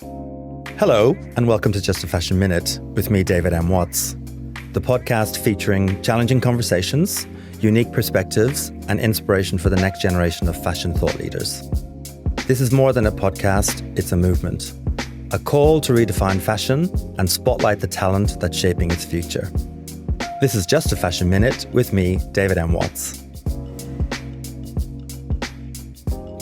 Hello, and welcome to Just a Fashion Minute with me, David M. Watts, the podcast featuring challenging conversations, unique perspectives, and inspiration for the next generation of fashion thought leaders. This is more than a podcast, it's a movement. A call to redefine fashion and spotlight the talent that's shaping its future. This is Just a Fashion Minute with me, David M. Watts.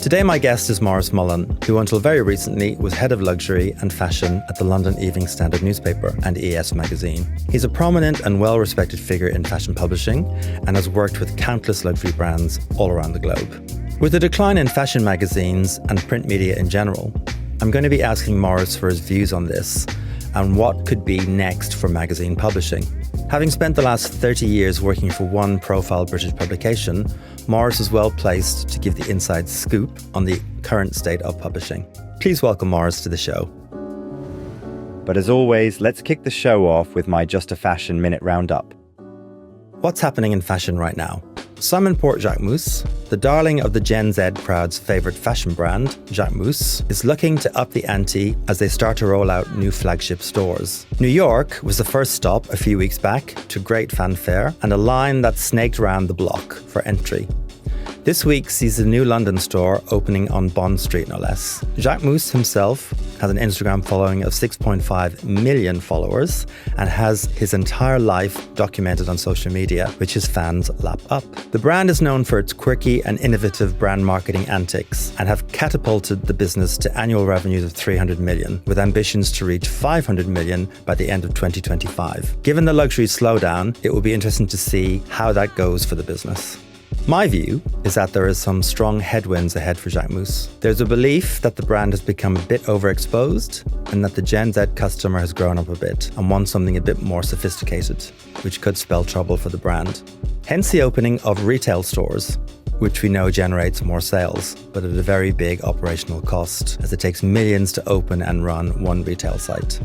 Today my guest is Maurice Mullen, who until very recently was head of luxury and fashion at the London Evening Standard newspaper and ES magazine. He's a prominent and well-respected figure in fashion publishing and has worked with countless luxury brands all around the globe. With the decline in fashion magazines and print media in general, I'm going to be asking Maurice for his views on this and what could be next for magazine publishing. Having spent the last 30 years working for one profile British publication, Maurice is well placed to give the inside scoop on the current state of publishing. Please welcome Maurice to the show. But as always, let's kick the show off with my Just a Fashion Minute roundup. What's happening in fashion right now? Simon Porte Jacquemus, the darling of the Gen Z crowd's favourite fashion brand, Jacquemus, is looking to up the ante as they start to roll out new flagship stores. New York was the first stop a few weeks back, to great fanfare and a line that snaked around the block for entry. This week sees a new London store opening on Bond Street, no less. Jacquemus himself has an Instagram following of 6.5 million followers and has his entire life documented on social media, which his fans lap up. The brand is known for its quirky and innovative brand marketing antics and have catapulted the business to annual revenues of 300 million, with ambitions to reach 500 million by the end of 2025. Given the luxury slowdown, it will be interesting to see how that goes for the business. My view is that there is some strong headwinds ahead for Jacquemus. There's a belief that the brand has become a bit overexposed and that the Gen Z customer has grown up a bit and wants something a bit more sophisticated, which could spell trouble for the brand. Hence the opening of retail stores, which we know generates more sales, but at a very big operational cost, as it takes millions to open and run one retail site.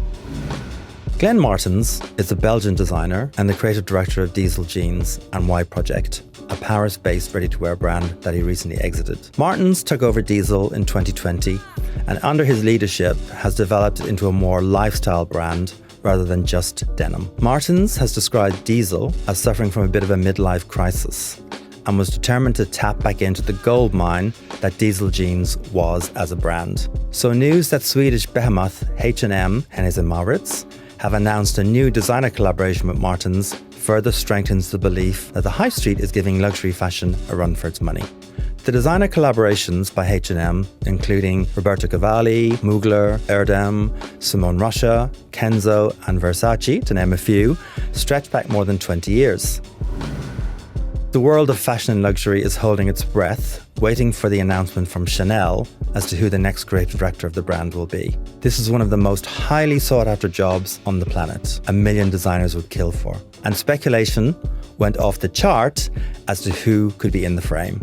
Glenn Martens is a Belgian designer and the creative director of Diesel Jeans and Y Project, a Paris-based ready-to-wear brand that he recently exited. Martens took over Diesel in 2020 and under his leadership has developed it into a more lifestyle brand rather than just denim. Martens has described Diesel as suffering from a bit of a midlife crisis and was determined to tap back into the gold mine that Diesel Jeans was as a brand. So news that Swedish behemoth H&M, Hennes & Mauritz, have announced a new designer collaboration with Martens further strengthens the belief that the high street is giving luxury fashion a run for its money. The designer collaborations by H&M, including Roberto Cavalli, Mugler, Erdem, Simone Rocha, Kenzo and Versace, to name a few, stretch back more than 20 years. The world of fashion and luxury is holding its breath, waiting for the announcement from Chanel as to who the next creative director of the brand will be. This is one of the most highly sought after jobs on the planet, 1 million designers would kill for. And speculation went off the chart as to who could be in the frame.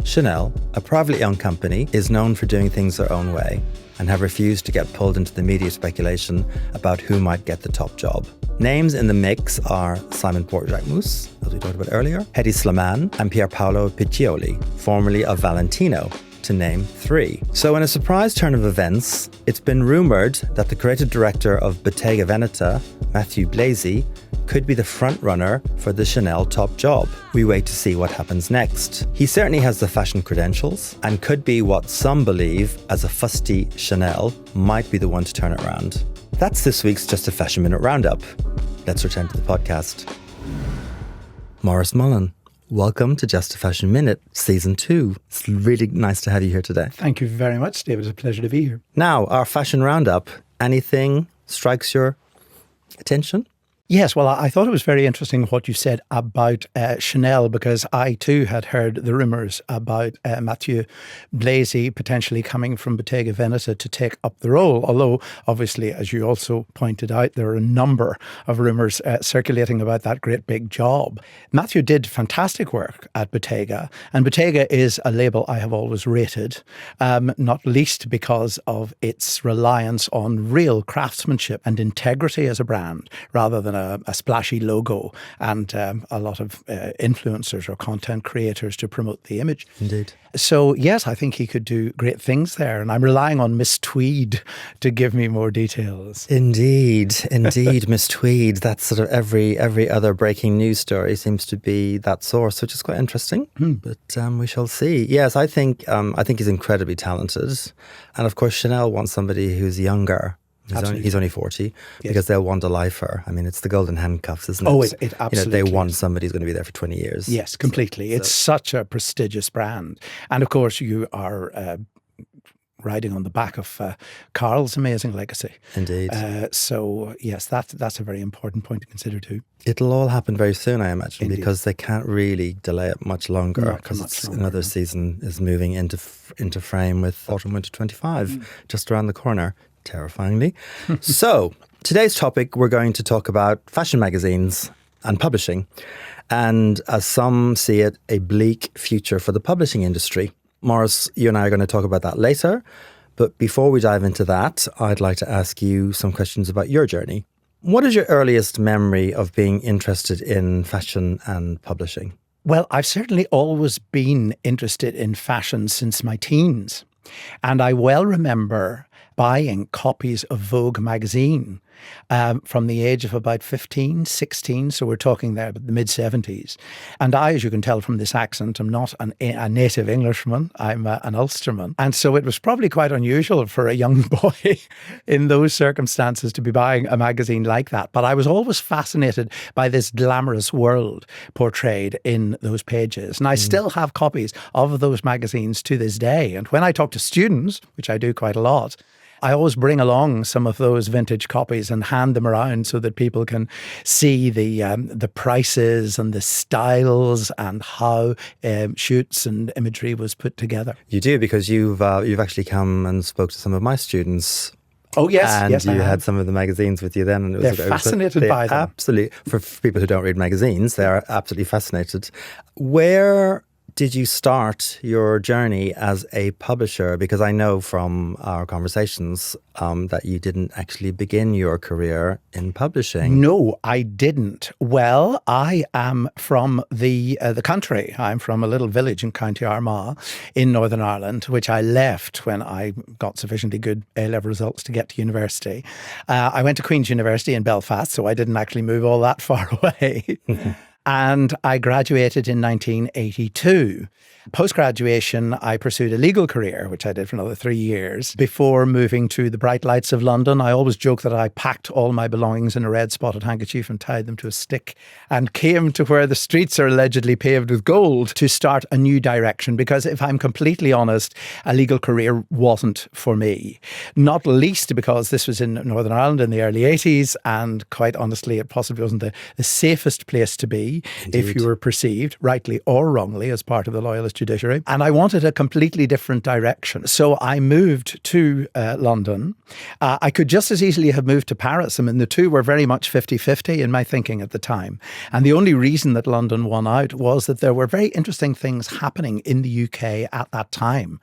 Chanel, a privately owned company, is known for doing things their own way and have refused to get pulled into the media speculation about who might get the top job. Names in the mix are Simon Porte Jacquemus, as we talked about earlier, Hedi Slimane and Pier Paolo Piccioli, formerly of Valentino, to name 3. So in a surprise turn of events, it's been rumoured that the creative director of Bottega Veneta, Matthew Blazy, could be the front runner for the Chanel top job. We wait to see what happens next. He certainly has the fashion credentials and could be what some believe as a fusty Chanel might be the one to turn it around. That's this week's Just a Fashion Minute roundup. Let's return to the podcast. Maurice Mullen, welcome to Just a Fashion Minute, Season 2. It's really nice to have you here today. Thank you very much, David. It's a pleasure to be here. Now, our fashion roundup. Anything strikes your attention? Yes, well, I thought it was very interesting what you said about Chanel, because I too had heard the rumours about Mathieu Blazy potentially coming from Bottega Veneta to take up the role. Although, obviously, as you also pointed out, there are a number of rumours circulating about that great big job. Mathieu did fantastic work at Bottega, and Bottega is a label I have always rated, not least because of its reliance on real craftsmanship and integrity as a brand, rather than than a splashy logo and a lot of influencers or content creators to promote the image. Indeed. So, yes, I think he could do great things there. And I'm relying on Miss Tweed to give me more details. Indeed, Miss Tweed. That's sort of every other breaking news story seems to be that source, which is quite interesting. But we shall see. Yes, I think he's incredibly talented. And of course, Chanel wants somebody who's younger. He's only 40, because they'll want a lifer. I mean, it's the golden handcuffs, isn't it? Oh, it absolutely they want somebody who's going to be there for 20 years. Yes, completely. It's such a prestigious brand. And of course, you are riding on the back of Carl's amazing legacy. Indeed. So, yes, that's a very important point to consider too. It'll all happen very soon, I imagine, because they can't really delay it much longer, because another season is moving into frame with Autumn/Winter 25 just around the corner. Terrifyingly. So, today's topic, we're going to talk about fashion magazines and publishing, and as some see it, a bleak future for the publishing industry. Maurice, you and I are going to talk about that later, but before we dive into that, I'd like to ask you some questions about your journey. What is your earliest memory of being interested in fashion and publishing? Well, I've certainly always been interested in fashion since my teens, and I well remember buying copies of Vogue magazine from the age of about 15, 16. So we're talking there about the mid-70s. And I, as you can tell from this accent, I'm not a native Englishman. I'm an Ulsterman. And so it was probably quite unusual for a young boy in those circumstances to be buying a magazine like that. But I was always fascinated by this glamorous world portrayed in those pages. And I still have copies of those magazines to this day. And when I talk to students, which I do quite a lot, I always bring along some of those vintage copies and hand them around so that people can see the prices and the styles and how shoots and imagery was put together. You do, because you've actually come and spoke to some of my students. Oh, yes. And yes, you had some of the magazines with you then. And They're fascinated by them. Absolutely. For people who don't read magazines, they are absolutely fascinated. Where did you start your journey as a publisher? Because I know from our conversations that you didn't actually begin your career in publishing. No, I didn't. Well, I am from the country. I'm from a little village in County Armagh in Northern Ireland, which I left when I got sufficiently good A-level results to get to university. I went to Queen's University in Belfast, so I didn't actually move all that far away. And I graduated in 1982. Post-graduation, I pursued a legal career, which I did for another 3 years, before moving to the bright lights of London. I always joke that I packed all my belongings in a red spotted handkerchief and tied them to a stick and came to where the streets are allegedly paved with gold to start a new direction. Because if I'm completely honest, a legal career wasn't for me. Not least because this was in Northern Ireland in the early 80s, and quite honestly, it possibly wasn't the safest place to be. Indeed. If you were perceived, rightly or wrongly, as part of the loyalist judiciary. And I wanted a completely different direction. So I moved to London. I could just as easily have moved to Paris. I mean, the two were very much 50-50 in my thinking at the time. And the only reason that London won out was that there were very interesting things happening in the UK at that time.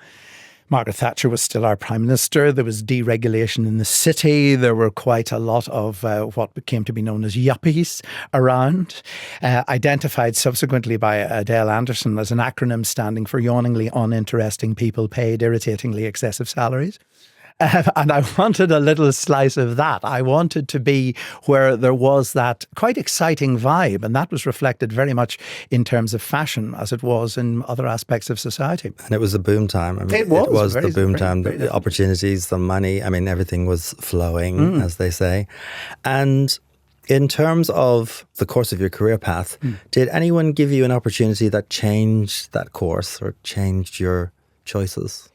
Margaret Thatcher was still our Prime Minister. There was deregulation in the city. There were quite a lot of what became to be known as yuppies around, identified subsequently by Adele Anderson as an acronym standing for yawningly uninteresting people paid irritatingly excessive salaries. And I wanted a little slice of that. I wanted to be where there was that quite exciting vibe, and that was reflected very much in terms of fashion as it was in other aspects of society. And it was a boom time. I mean, it was the boom time, the opportunities, the money. I mean, everything was flowing, as they say. And in terms of the course of your career path, did anyone give you an opportunity that changed that course or changed your choices?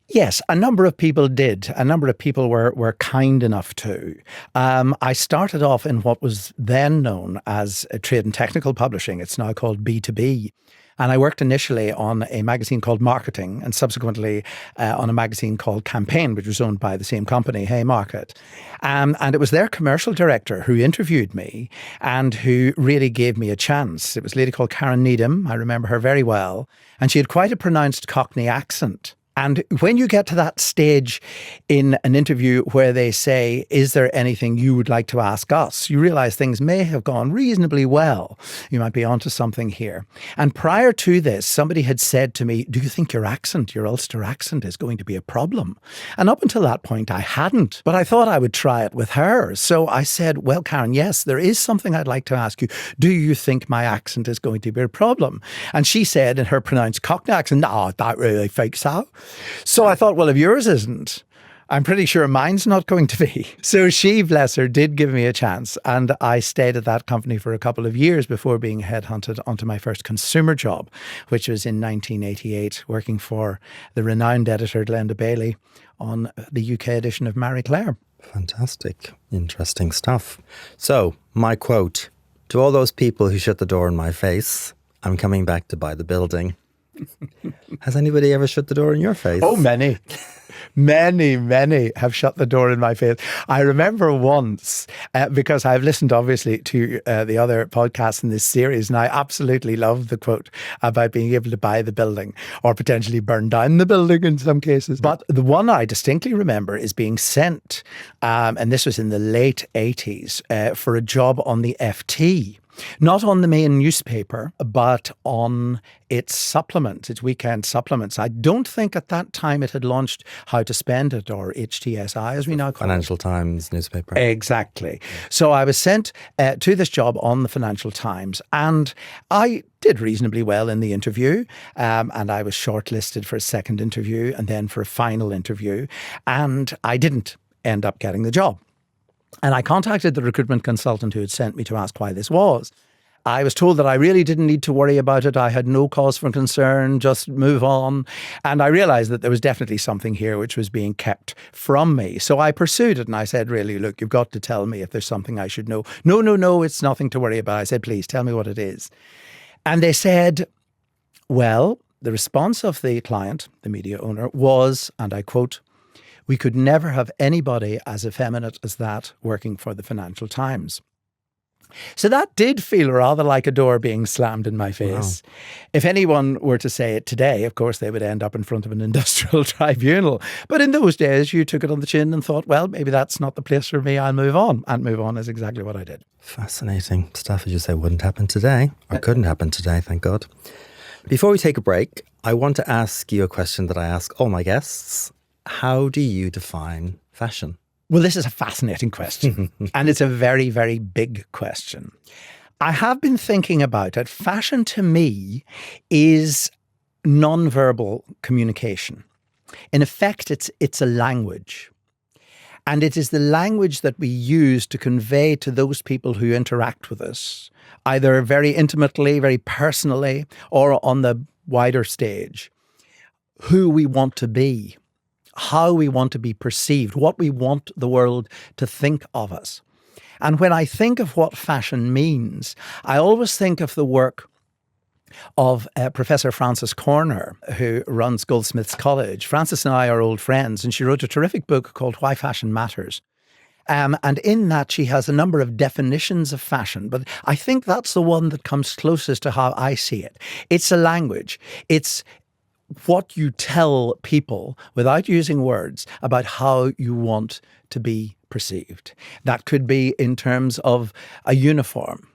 Yes, a number of people did. A number of people were kind enough to. I started off in what was then known as trade and technical publishing. It's now called B2B. And I worked initially on a magazine called Marketing, and subsequently on a magazine called Campaign, which was owned by the same company, Haymarket. And it was their commercial director who interviewed me and who really gave me a chance. It was a lady called Karen Needham. I remember her very well. And she had quite a pronounced Cockney accent. And when you get to that stage in an interview where they say, is there anything you would like to ask us? You realize things may have gone reasonably well. You might be onto something here. And prior to this, somebody had said to me, do you think your Ulster accent is going to be a problem? And up until that point, I hadn't. But I thought I would try it with her. So I said, well, Karen, yes, there is something I'd like to ask you. Do you think my accent is going to be a problem? And she said in her pronounced Cockney accent, no, I don't really think so. So I thought, well, if yours isn't, I'm pretty sure mine's not going to be. So she, bless her, did give me a chance. And I stayed at that company for a couple of years before being headhunted onto my first consumer job, which was in 1988, working for the renowned editor Glenda Bailey on the UK edition of Marie Claire. Fantastic. Interesting stuff. So, my quote, to all those people who shut the door in my face, I'm coming back to buy the building. Has anybody ever shut the door in your face? Oh, many. Many have shut the door in my face. I remember once, because I've listened obviously to the other podcasts in this series, and I absolutely love the quote about being able to buy the building or potentially burn down the building in some cases. But the one I distinctly remember is being sent, and this was in the late 80s, for a job on the FT. Not on the main newspaper, but on its supplements, its weekend supplements. I don't think at that time it had launched How to Spend It, or HTSI as we now call it. Financial Times newspaper. Exactly. So I was sent to this job on the Financial Times, and I did reasonably well in the interview, and I was shortlisted for a second interview and then for a final interview, and I didn't end up getting the job. And I contacted the recruitment consultant who had sent me to ask why this was. I was told that I really didn't need to worry about it. I had no cause for concern, just move on. And I realized that there was definitely something here which was being kept from me. So I pursued it and I said, really, look, you've got to tell me if there's something I should know. No, it's nothing to worry about. I said, please tell me what it is. And they said, well, the response of the client, the media owner, was, and I quote, we could never have anybody as effeminate as that working for the Financial Times. So that did feel rather like a door being slammed in my face. Wow. If anyone were to say it today, of course, they would end up in front of an industrial tribunal. But in those days, you took it on the chin and thought, well, maybe that's not the place for me. I'll move on. And move on is exactly what I did. Fascinating stuff, as you say, wouldn't happen today, or couldn't happen today, thank God. Before we take a break, I want to ask you a question that I ask all my guests. How do you define fashion? Well, this is a fascinating question, and it's a very, very big question. I have been thinking about it. Fashion to me is nonverbal communication. In effect, it's a language. And it is the language that we use to convey to those people who interact with us, either very intimately, very personally, or on the wider stage, who we want to be, how we want to be perceived, what we want the world to think of us. And when I think of what fashion means, I always think of the work of Professor Frances Corner, who runs Goldsmiths College. Frances and I are old friends, and she wrote a terrific book called Why Fashion Matters. And in that, she has a number of definitions of fashion, but I think that's the one that comes closest to how I see it. It's a language. It's what you tell people without using words about how you want to be perceived. That could be in terms of a uniform,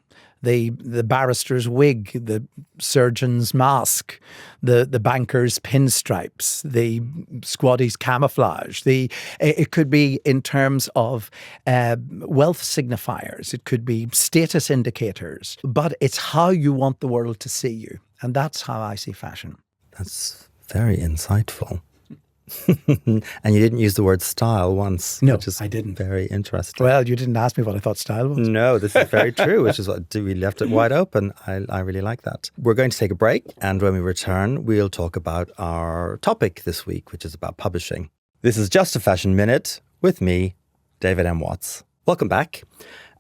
the barrister's wig, the surgeon's mask, the banker's pinstripes, the squattie's camouflage. It could be in terms of wealth signifiers. It could be status indicators. But it's how you want the world to see you. And that's how I see fashion. That's very insightful. And you didn't use the word style once. No, which is I didn't. Very interesting. Well, you didn't ask me what I thought style was. No, this is very true, which is what we left it wide open. I really like that. We're going to take a break, and when we return, we'll talk about our topic this week, which is about publishing. This is Just a Fashion Minute with me, David M. Watts. Welcome back.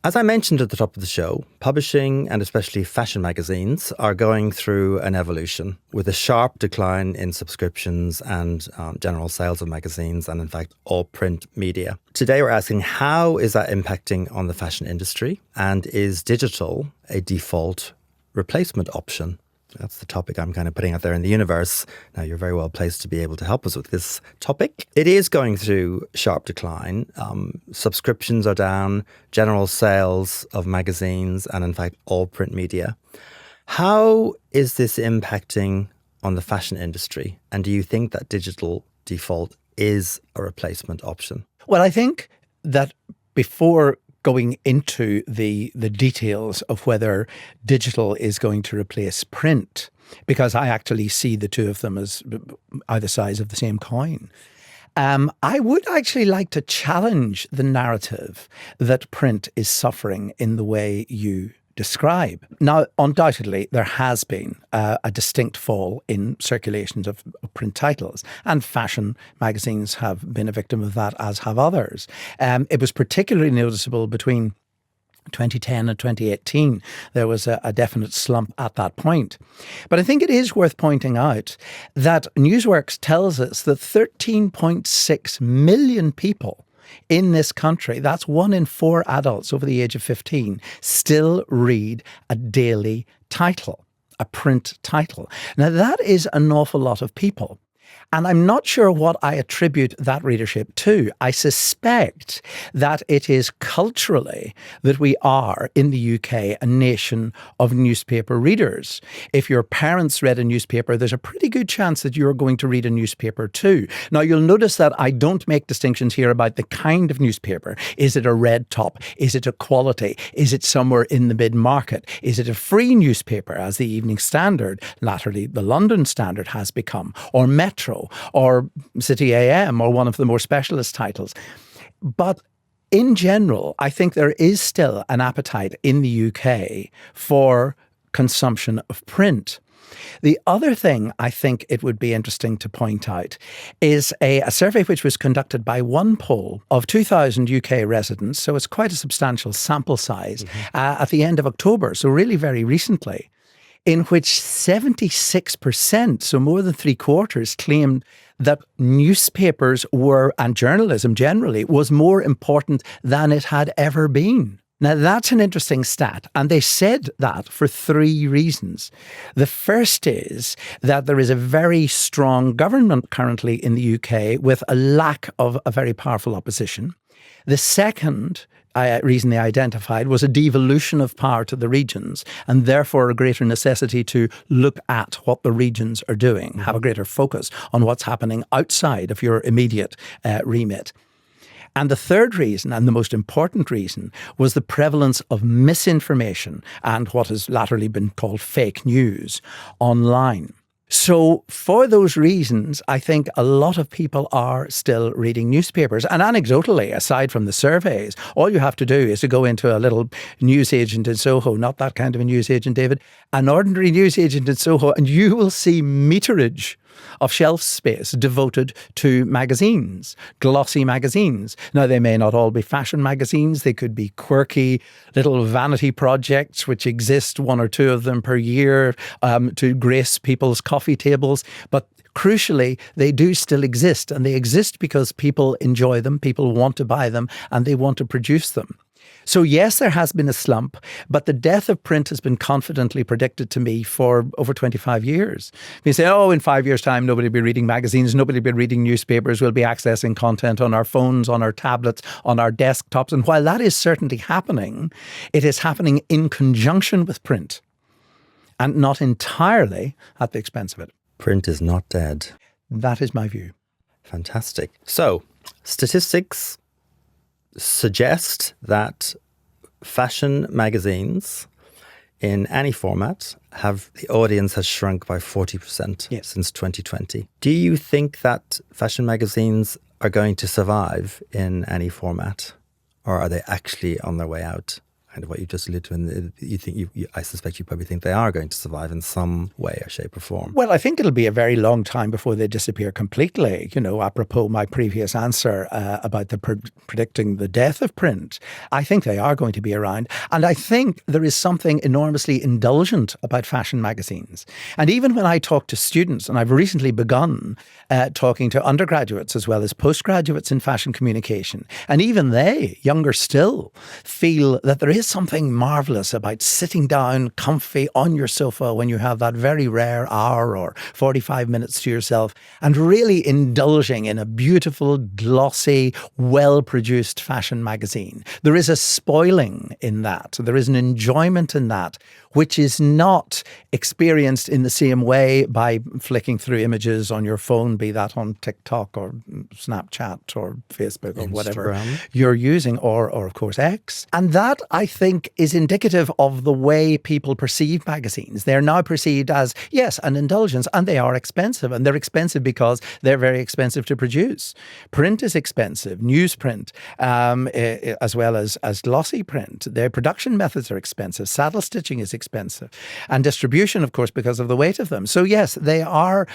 As I mentioned at the top of the show, publishing and especially fashion magazines are going through an evolution with a sharp decline in subscriptions and general sales of magazines and, in fact, all print media. Today, we're asking how is that impacting on the fashion industry, and is digital a default replacement option? That's the topic I'm kind of putting out there in the universe. Now, you're very well placed to be able to help us with this topic. It is going through sharp decline. Subscriptions are down, general sales of magazines, and in fact, all print media. How is this impacting on the fashion industry? And do you think that digital default is a replacement option? Well, I think that before going into the details of whether digital is going to replace print, because I actually see the two of them as either sides of the same coin, I would actually like to challenge the narrative that print is suffering in the way you describe. Now, undoubtedly, there has been a distinct fall in circulations of print titles, and fashion magazines have been a victim of that, as have others. It was particularly noticeable between 2010 and 2018. There was a definite slump at that point. But I think it is worth pointing out that Newsworks tells us that 13.6 million people in this country, that's 1 in 4 adults over the age of 15, still read a daily title, a print title. Now, that is an awful lot of people. And I'm not sure what I attribute that readership to. I suspect that it is culturally that we are, in the UK, a nation of newspaper readers. If your parents read a newspaper, there's a pretty good chance that you're going to read a newspaper too. Now, you'll notice that I don't make distinctions here about the kind of newspaper. Is it a red top? Is it a quality? Is it somewhere in the mid-market? Is it a free newspaper, as the Evening Standard, latterly the London Standard, has become, or Metro, or City AM, or one of the more specialist titles? But in general, I think there is still an appetite in the UK for consumption of print. The other thing I think it would be interesting to point out is a survey which was conducted by OnePoll of 2,000 UK residents, so it's quite a substantial sample size, at the end of October, so really very recently, in which 76%, so more than 3/4, claimed that newspapers were, and journalism generally, was more important than it had ever been. Now, that's an interesting stat, and they said that for 3 reasons. The first is that there is a very strong government currently in the UK with a lack of a very powerful opposition. The second reason they identified was a devolution of power to the regions, and therefore a greater necessity to look at what the regions are doing, have a greater focus on what's happening outside of your immediate remit. And the third reason, and the most important reason, was the prevalence of misinformation and what has latterly been called fake news online. So for those reasons, I think a lot of people are still reading newspapers. And anecdotally, aside from the surveys, all you have to do is to go into a little newsagent in Soho, not that kind of a newsagent, David, an ordinary newsagent in Soho, and you will see meterage of shelf space devoted to magazines, glossy magazines. Now, they may not all be fashion magazines. They could be quirky little vanity projects, which exist 1 or 2 of them per year to grace people's coffee tables. But crucially, they do still exist, and they exist because people enjoy them, people want to buy them, and they want to produce them. So yes, there has been a slump, but the death of print has been confidently predicted to me for over 25 years. You say, oh, in 5 years' time, nobody will be reading magazines, nobody will be reading newspapers, we'll be accessing content on our phones, on our tablets, on our desktops. And while that is certainly happening, it is happening in conjunction with print and not entirely at the expense of it. Print is not dead. That is my view. Fantastic. So, statistics suggest that fashion magazines in any format the audience has shrunk by 40% since 2020. Do you think that fashion magazines are going to survive in any format, or are they actually on their way out? Kind of what you just alluded to, and you think I suspect you probably think they are going to survive in some way or shape or form. Well, I think it'll be a very long time before they disappear completely. You know, apropos my previous answer about predicting the death of print, I think they are going to be around. And I think there is something enormously indulgent about fashion magazines. And even when I talk to students, and I've recently begun talking to undergraduates as well as postgraduates in fashion communication, and even they, younger still, feel that there is something marvelous about sitting down comfy on your sofa when you have that very rare hour or 45 minutes to yourself and really indulging in a beautiful, glossy, well-produced fashion magazine. There is a spoiling in that. There is an enjoyment in that, which is not experienced in the same way by flicking through images on your phone, be that on TikTok or Snapchat or Facebook or whatever you're using, or of course X. And that, I think, is indicative of the way people perceive magazines. They're now perceived as, yes, an indulgence, and they are expensive. And they're expensive because they're very expensive to produce. Print is expensive, newsprint, as well as glossy print. Their production methods are expensive. Saddle stitching is expensive. And distribution, of course, because of the weight of them. So yes, they are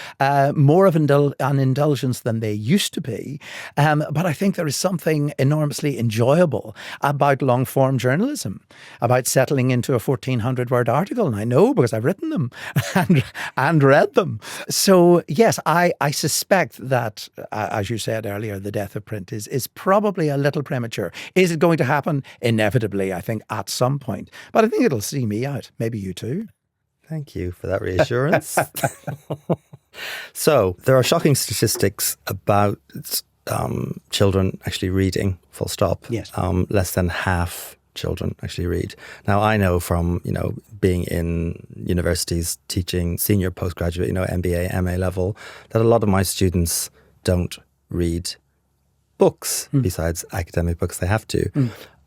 more of an indulgence than they used to be. But I think there is something enormously enjoyable about long-form journalism, about settling into a 1,400-word article. And I know because I've written them and read them. So yes, I suspect that, as you said earlier, the death of print is probably a little premature. Is it going to happen? Inevitably, I think, at some point. But I think it'll see me out. Maybe you too. Thank you for that reassurance. So there are shocking statistics about children actually reading, full stop. Yes. Less than half children actually read. Now, I know from, being in universities teaching senior postgraduate, MBA, MA level, that a lot of my students don't read books besides academic books. They have to.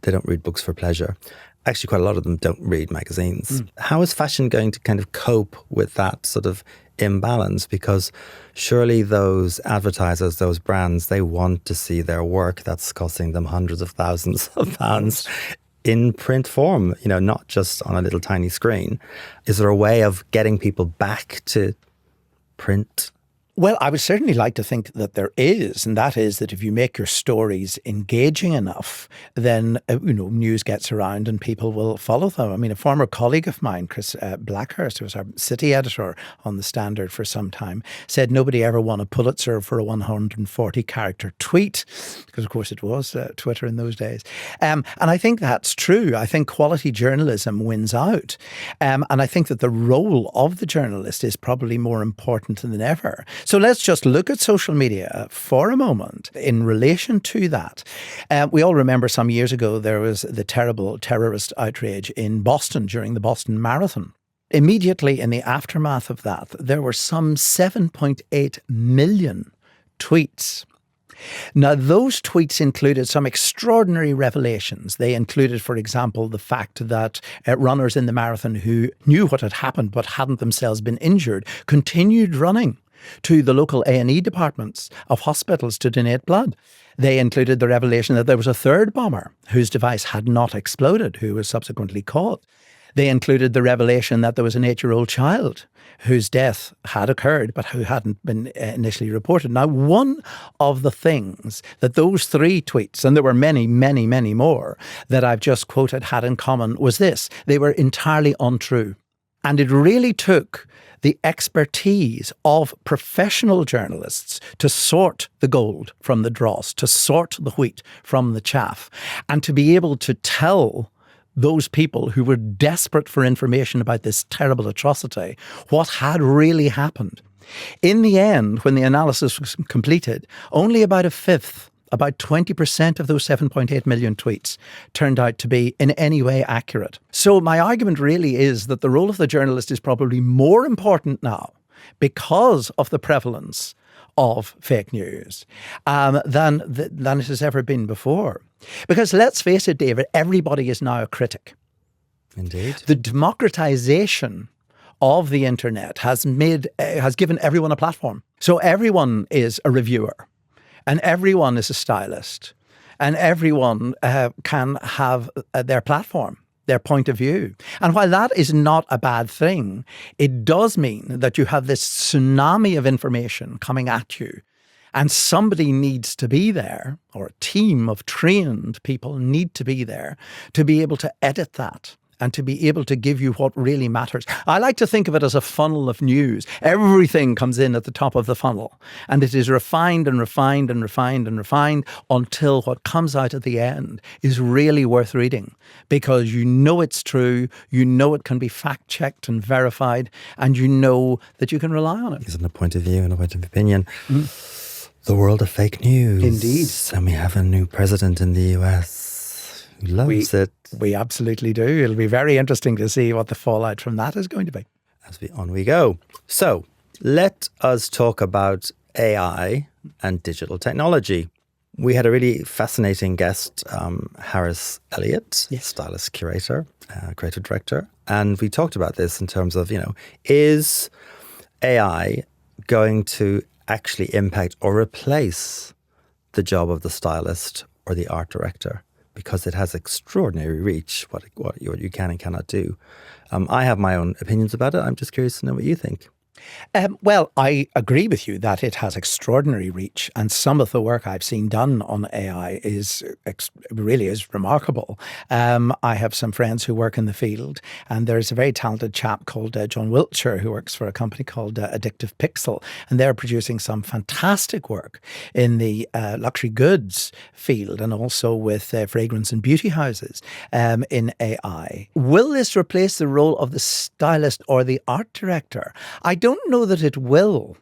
They don't read books for pleasure. Actually, quite a lot of them don't read magazines. How is fashion going to kind of cope with that sort of imbalance? Because surely those advertisers, those brands, they want to see their work that's costing them hundreds of thousands of pounds in print form, not just on a little tiny screen. Is there a way of getting people back to print? Well, I would certainly like to think that there is, and that is that if you make your stories engaging enough, then news gets around and people will follow them. I mean, a former colleague of mine, Chris Blackhurst, who was our city editor on The Standard for some time, said nobody ever won a Pulitzer for a 140-character tweet, because of course it was Twitter in those days. And I think that's true. I think quality journalism wins out. And I think that the role of the journalist is probably more important than ever. So let's just look at social media for a moment in relation to that. We all remember some years ago there was the terrible terrorist outrage in Boston during the Boston Marathon. Immediately in the aftermath of that, there were some 7.8 million tweets. Now, those tweets included some extraordinary revelations. They included, for example, the fact that runners in the marathon who knew what had happened but hadn't themselves been injured continued running to the local A&E departments of hospitals to donate blood. They included the revelation that there was a third bomber whose device had not exploded, who was subsequently caught. They included the revelation that there was an 8-year-old child whose death had occurred but who hadn't been initially reported. Now, one of the things that those three tweets, and there were many, many, many more that I've just quoted, had in common was this: they were entirely untrue. And it really took the expertise of professional journalists to sort the gold from the dross, to sort the wheat from the chaff, and to be able to tell those people who were desperate for information about this terrible atrocity what had really happened. In the end, when the analysis was completed, only about a fifth, about 20% of those 7.8 million tweets turned out to be in any way accurate. So my argument really is that the role of the journalist is probably more important now because of the prevalence of fake news than it has ever been before. Because let's face it, David, everybody is now a critic. Indeed. The democratization of the internet has given everyone a platform. So everyone is a reviewer. And everyone is a stylist, and everyone can have their platform, their point of view. And while that is not a bad thing, it does mean that you have this tsunami of information coming at you, and somebody needs to be there, or a team of trained people need to be there to be able to edit that and to be able to give you what really matters. I like to think of it as a funnel of news. Everything comes in at the top of the funnel, and it is refined and refined and refined and refined until what comes out at the end is really worth reading, because you know it's true, you know it can be fact-checked and verified, and you know that you can rely on it. Isn't a point of view and a point of opinion. The world of fake news. Indeed. And we have a new president in the US who loves it. We absolutely do. It'll be very interesting to see what the fallout from that is going to be. As we go. So let us talk about AI and digital technology. We had a really fascinating guest, Harris Elliott, stylist curator, creative director. And we talked about this in terms of, is AI going to actually impact or replace the job of the stylist or the art director? Because it has extraordinary reach, what you can and cannot do. I have my own opinions about it. I'm just curious to know what you think. Well, I agree with you that it has extraordinary reach, and some of the work I've seen done on AI really is remarkable. I have some friends who work in the field, and there's a very talented chap called John Wiltshire who works for a company called Addictive Pixel, and they're producing some fantastic work in the luxury goods field and also with fragrance and beauty houses in AI. Will this replace the role of the stylist or the art director? I don't know that it will.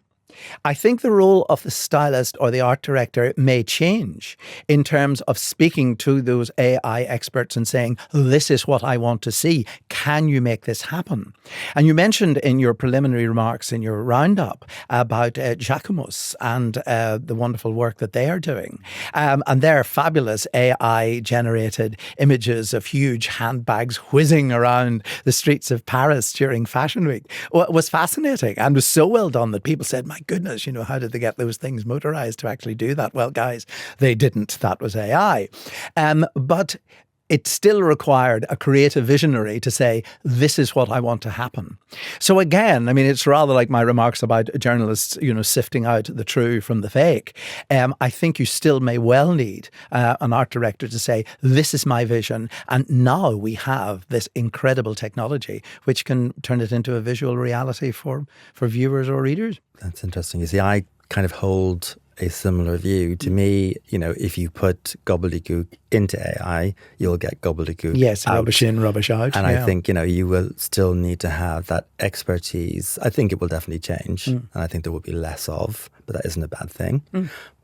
I think the role of the stylist or the art director may change in terms of speaking to those AI experts and saying, this is what I want to see. Can you make this happen? And you mentioned in your preliminary remarks in your roundup about Jacquemus and the wonderful work that they are doing. And their fabulous AI-generated images of huge handbags whizzing around the streets of Paris during Fashion Week was fascinating and was so well done that people said, my goodness, how did they get those things motorized to actually do that? Well, guys, they didn't. That was AI. But it still required a creative visionary to say, this is what I want to happen. So again, it's rather like my remarks about journalists, sifting out the true from the fake. I think you still may well need an art director to say, this is my vision. And now we have this incredible technology, which can turn it into a visual reality for viewers or readers. That's interesting. You see, I kind of hold a similar view. To me, if you put gobbledygook into AI, you'll get gobbledygook Yes, out. Rubbish in, rubbish out. And I think, you will still need to have that expertise. I think it will definitely change. And I think there will be less of, but that isn't a bad thing.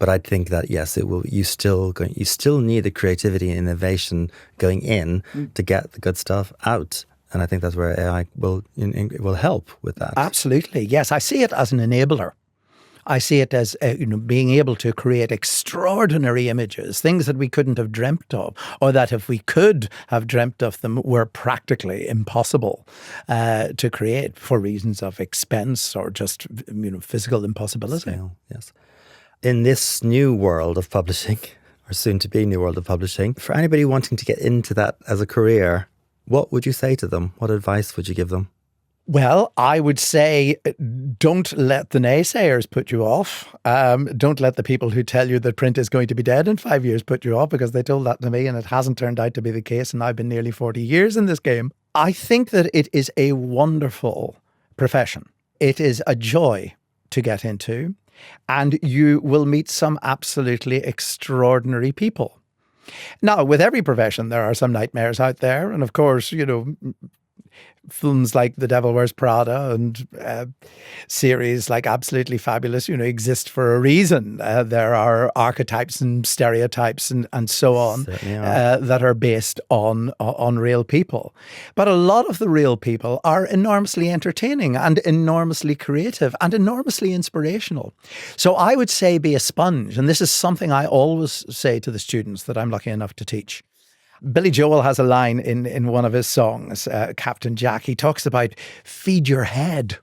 But I think that, yes, it will. You still need the creativity and innovation going in to get the good stuff out. And I think that's where AI will help with that. Absolutely. Yes, I see it as an enabler. I see it as being able to create extraordinary images, things that we couldn't have dreamt of, or that if we could have dreamt of them were practically impossible to create for reasons of expense or just physical impossibility. Sale, yes. In this new world of publishing, or soon to be new world of publishing, for anybody wanting to get into that as a career, what would you say to them? What advice would you give them? Well, I would say don't let the naysayers put you off. Don't let the people who tell you that print is going to be dead in 5 years put you off, because they told that to me and it hasn't turned out to be the case. And I've been nearly 40 years in this game. I think that it is a wonderful profession. It is a joy to get into, and you will meet some absolutely extraordinary people. Now, with every profession, there are some nightmares out there. And of course, films like The Devil Wears Prada and series like Absolutely Fabulous, exist for a reason. There are archetypes and stereotypes and so on that are based on real people. But a lot of the real people are enormously entertaining and enormously creative and enormously inspirational. So I would say be a sponge. And this is something I always say to the students that I'm lucky enough to teach. Billy Joel has a line in one of his songs, Captain Jack. He talks about feed your head.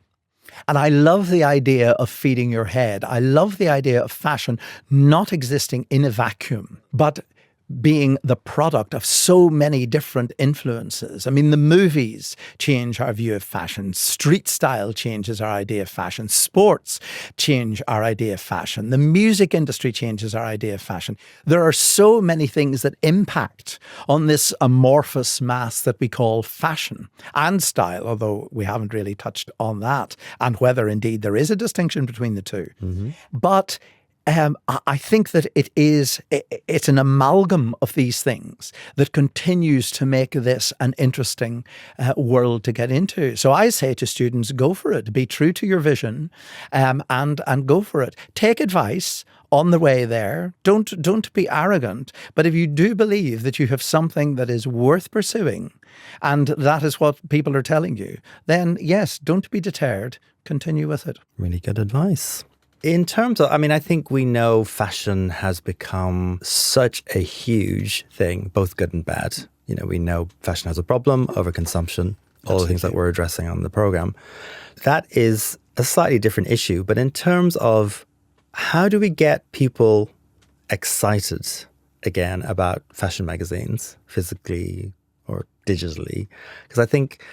And I love the idea of feeding your head. I love the idea of fashion not existing in a vacuum, but being the product of so many different influences. I mean, the movies change our view of fashion. Street style changes our idea of fashion. Sports change our idea of fashion. The music industry changes our idea of fashion. There are so many things that impact on this amorphous mass that we call fashion and style, although we haven't really touched on that, and whether indeed there is a distinction between the two. But I think that it's an amalgam of these things that continues to make this an interesting world to get into. So I say to students, go for it. Be true to your vision, and go for it. Take advice on the way there. Don't be arrogant. But if you do believe that you have something that is worth pursuing, and that is what people are telling you, then yes, don't be deterred. Continue with it. Really good advice. In terms of, I think we know fashion has become such a huge thing, both good and bad. We know fashion has a problem, overconsumption, all the things that we're addressing on the program. That is a slightly different issue. But in terms of how do we get people excited again about fashion magazines, physically or digitally? Because I think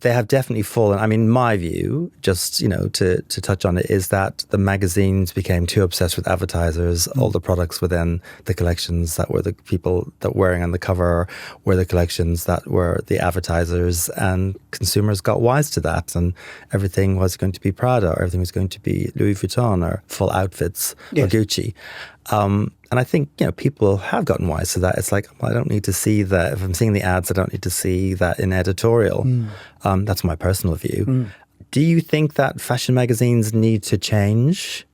they have definitely fallen. My view, just, to touch on it, is that the magazines became too obsessed with advertisers. All the products within the collections that were the people that were wearing on the cover were the collections that were the advertisers, and consumers got wise to that, and everything was going to be Prada, or everything was going to be Louis Vuitton, or full outfits, or Gucci. And I think, people have gotten wise to that. It's like, well, I don't need to see that. If I'm seeing the ads, I don't need to see that in editorial. That's my personal view. Do you think that fashion magazines need to change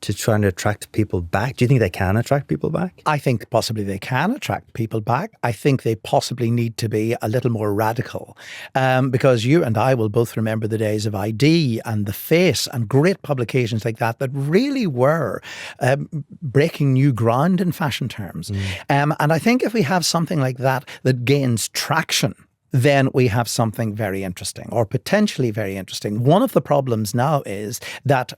to try and attract people back? Do you think they can attract people back? I think possibly they can attract people back. I think they possibly need to be a little more radical, because you and I will both remember the days of ID and The Face and great publications like that really were breaking new ground in fashion terms. And I think if we have something like that gains traction, then we have something very interesting, or potentially very interesting. One of the problems now is that,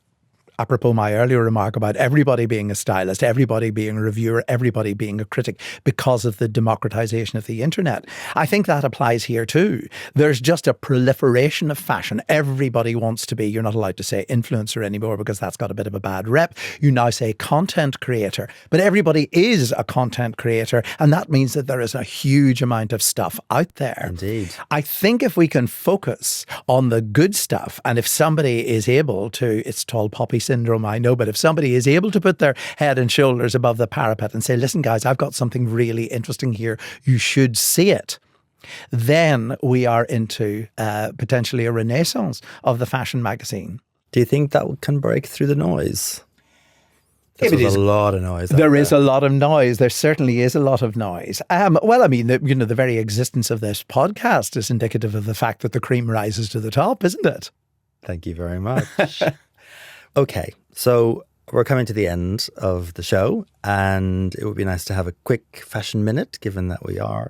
apropos my earlier remark about everybody being a stylist, everybody being a reviewer, everybody being a critic because of the democratization of the internet, I think that applies here too. There's just a proliferation of fashion. Everybody wants to be, you're not allowed to say influencer anymore because that's got a bit of a bad rep. You now say content creator, but everybody is a content creator, and that means that there is a huge amount of stuff out there. Indeed. I think if we can focus on the good stuff, and if somebody is able to, it's tall poppy syndrome, I know, but if somebody is able to put their head and shoulders above the parapet and say, listen, guys, I've got something really interesting here, you should see it, then we are into potentially a renaissance of the fashion magazine. Do you think that can break through the noise? There's a lot of noise. There is a lot of noise. There certainly is a lot of noise. The very existence of this podcast is indicative of the fact that the cream rises to the top, isn't it? Thank you very much. Okay, so we're coming to the end of the show, and it would be nice to have a quick fashion minute, given that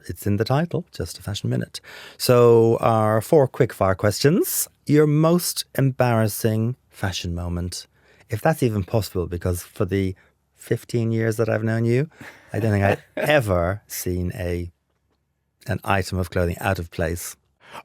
it's in the title, Just a Fashion Minute. So our 4 quick fire questions. Your most embarrassing fashion moment, if that's even possible, because for the 15 years that I've known you, I don't think I've ever seen an item of clothing out of place.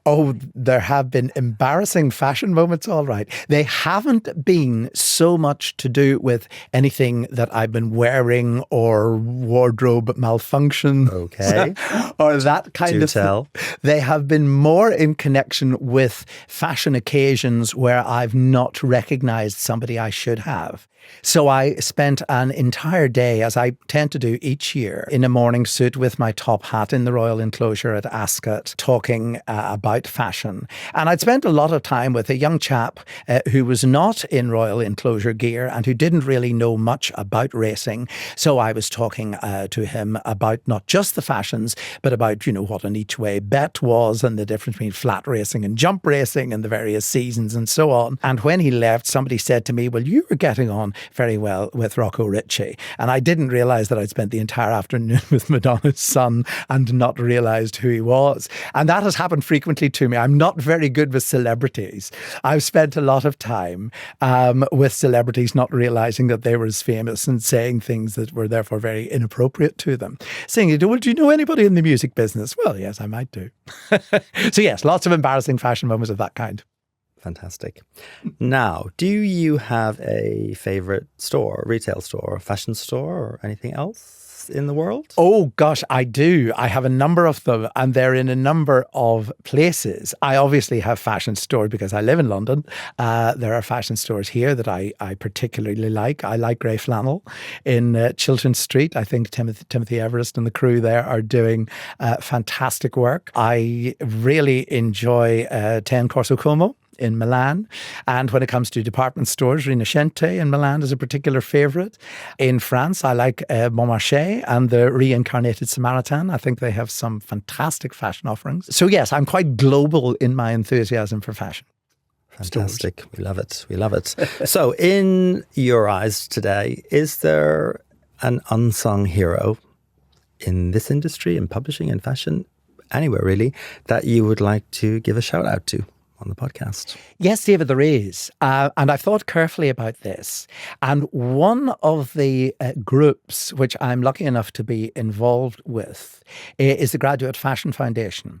Oh, there have been embarrassing fashion moments, all right. They haven't been so much to do with anything that I've been wearing or wardrobe malfunction. Okay. Or that kind of tell. They have been more in connection with fashion occasions where I've not recognized somebody I should have. So I spent an entire day, as I tend to do each year, in a morning suit with my top hat in the Royal Enclosure at Ascot, talking about fashion. And I'd spent a lot of time with a young chap who was not in Royal Enclosure gear and who didn't really know much about racing. So I was talking to him about not just the fashions, but about, what an each-way bet was and the difference between flat racing and jump racing and the various seasons and so on. And when he left, somebody said to me, well, you were getting on on very well with Rocco Ritchie. And I didn't realise that I'd spent the entire afternoon with Madonna's son and not realised who he was. And that has happened frequently to me. I'm not very good with celebrities. I've spent a lot of time with celebrities not realising that they were as famous and saying things that were therefore very inappropriate to them. Saying, well, do you know anybody in the music business? Well, yes, I might do. So yes, lots of embarrassing fashion moments of that kind. Fantastic. Now, do you have a favourite store, retail store, fashion store, or anything else in the world? Oh, gosh, I do. I have a number of them, and they're in a number of places. I obviously have fashion stores because I live in London. There are fashion stores here that I particularly like. I like Grey Flannel in Chiltern Street. I think Timothy Everest and the crew there are doing fantastic work. I really enjoy Ten Corso Como in Milan. And when it comes to department stores, Rinascente in Milan is a particular favourite. In France, I like Bon Marché and the Reincarnated Samaritan. I think they have some fantastic fashion offerings. So yes, I'm quite global in my enthusiasm for fashion. Fantastic. Stores. We love it. We love it. So in your eyes today, is there an unsung hero in this industry, in publishing and fashion, anywhere really, that you would like to give a shout out to on the podcast? Yes, David, there is. And I've thought carefully about this. And one of the groups which I'm lucky enough to be involved with is the Graduate Fashion Foundation.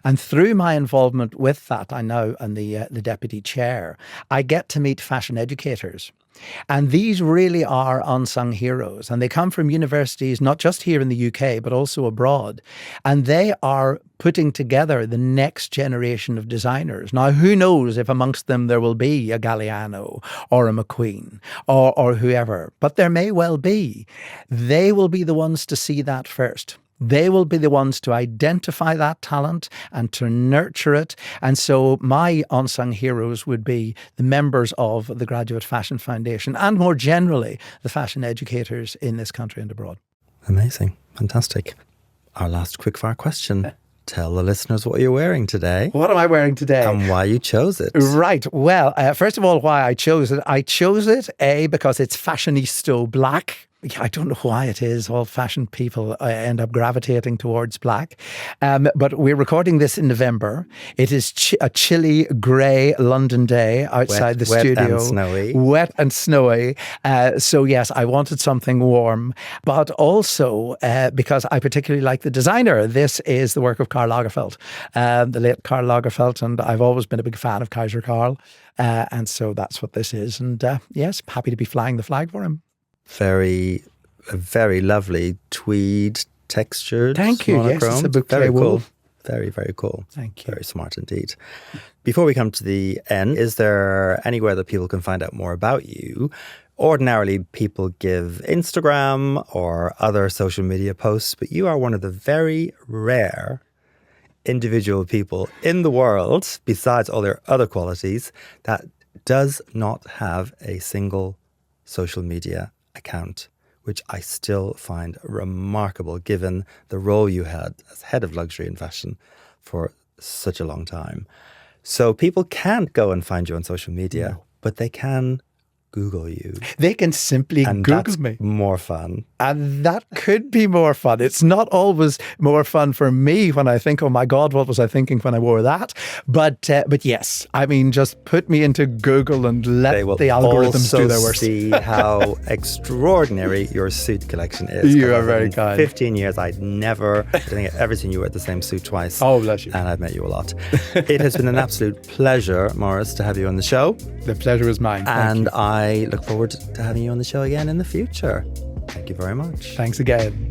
And through my involvement with that, I now am the deputy chair, I get to meet fashion educators. And these really are unsung heroes. And they come from universities, not just here in the UK, but also abroad. And they are putting together the next generation of designers. Now, who knows if amongst them there will be a Galliano or a McQueen or whoever, but there may well be. They will be the ones to see that first. They will be the ones to identify that talent and to nurture it. And so my unsung heroes would be the members of the Graduate Fashion Foundation and more generally, the fashion educators in this country and abroad. Amazing. Fantastic. Our last quickfire question. Tell the listeners what you're wearing today. What am I wearing today? And why you chose it. Right. Well, first of all, why I chose it. I chose it, because it's fashionista black. I don't know why it is. All fashion people end up gravitating towards black. But we're recording this in November. It is a chilly, grey London day outside the studio. Wet and snowy. Wet and snowy. So yes, I wanted something warm. But also because I particularly like the designer. This is the work of Karl Lagerfeld, the late Karl Lagerfeld. And I've always been a big fan of Kaiser Karl. And so that's what this is. And yes, happy to be flying the flag for him. Very lovely tweed textured. Thank you. Monochrome. Yes, it's a bouquet very wool. cool. Very, very cool. Thank you. Very smart indeed. Before we come to the end, is there anywhere that people can find out more about you? Ordinarily, people give Instagram or other social media posts, but you are one of the very rare individual people in the world, besides all their other qualities, that does not have a single social media account, which I still find remarkable given the role you had as head of luxury and fashion for such a long time. So people can't go and find you on social media, but they can Google you. They can simply and Google that's me. More fun. And that could be more fun. It's not always more fun for me when I think, oh my God, what was I thinking when I wore that? But yes, I mean, just put me into Google and let the algorithms do their work. See how extraordinary your suit collection is. You are very kind. 15 years, I think I've ever seen you wear the same suit twice. Oh, bless you. And I've met you a lot. It has been an absolute pleasure, Maurice, to have you on the show. The pleasure is mine. And I look forward to having you on the show again in the future. Thank you very much. Thanks again.